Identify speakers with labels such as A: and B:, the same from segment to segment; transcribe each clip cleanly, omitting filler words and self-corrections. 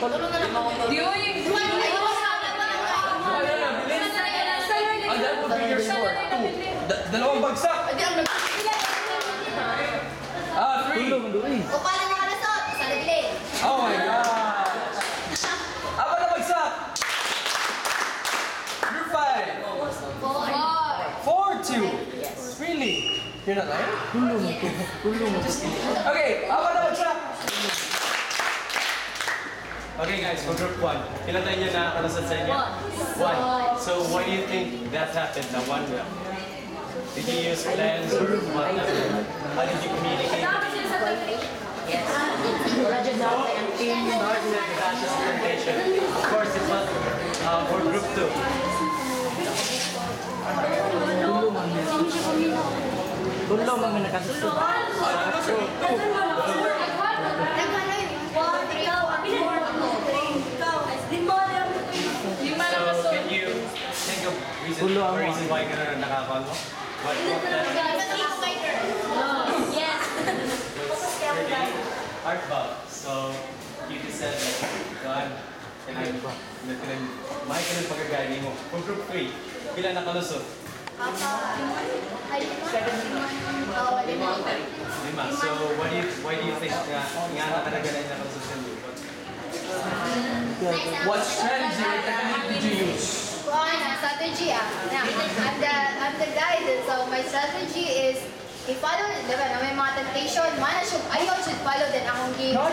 A: tulungan na ako.
B: Di mo yung...
C: And that would be your score. 2. Dalawang bagsak. Ah, 3.
A: O paano mga lasot? Sa nagli.
C: Oh my God. Apat na bagsak. You're 5. 4-2. Really? You're not lying? Okay, apat na bagsak.
D: Okay guys, for group 1, ilan tayo niyo nakakalusot sa inyo? 1. So why do you think that happened na 1 well? Did you use plans or what? How did you communicate?
A: Yes.
D: Presentation. Of course, it was for group 2.
E: Gulo mga nakasusunod.
D: So can you think of reason why ka na nakakon mo? What
A: Yes.
D: really art bug. So you just said like, God, may ka ng pagkagani mo. For group 3, pila nakalusot? 5. So why do you think nga na talaga na yung nakalusot sa inyo?
C: What strategy or technique did you use?
A: Strategy I'm the guide, so my strategy is i-follow, diba, na may mga temptation, mana siya, ayaw should follow din akong game. No,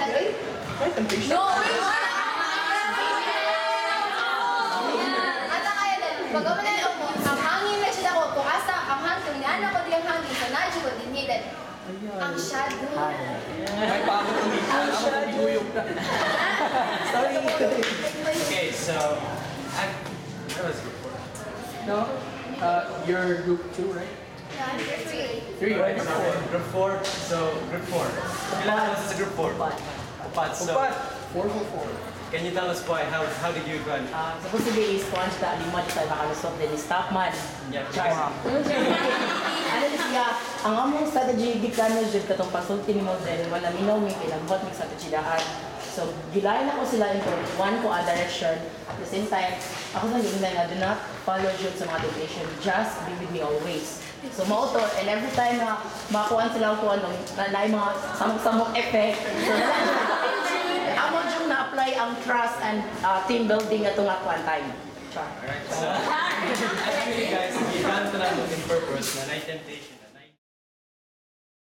A: ata kaya din, pag umanan ako, ang hangin na siya ako, kung asa, ang hangin, nana ko din ang hangin, so nadyo ko din hidden. Ang shadow.
C: May pako dito. Ako naguyog na. Sorry.
D: Okay, so that was group 4.
C: No? You're group 2, right?
A: I'm free.
C: 3, right?
D: So group 4. So group 4. Ilan nakalusot sa group 4? Upat. So
C: Upat. 4.
D: can you tell us why? How did you run?
E: Supposed to be sponge ta lima di tayo nakalusot din stop man.
D: Yeah.
E: Ano siya, ang among strategy gikano jud katong pasulti ni mo din wala minaw mi kailangan mi strategy daan. So gilayan ako sila into one ko a direction. At the same time, ako sa gilinay nga do not follow jud sa mga temptation. Just be with me always. So mauto and every time na makuan sila ko anong nalay mga samok-samok effect. So amo jud na-apply ang trust and team building atong akuan time.
D: Alright. So actually guys, you ran to lang in purpose na night temptation.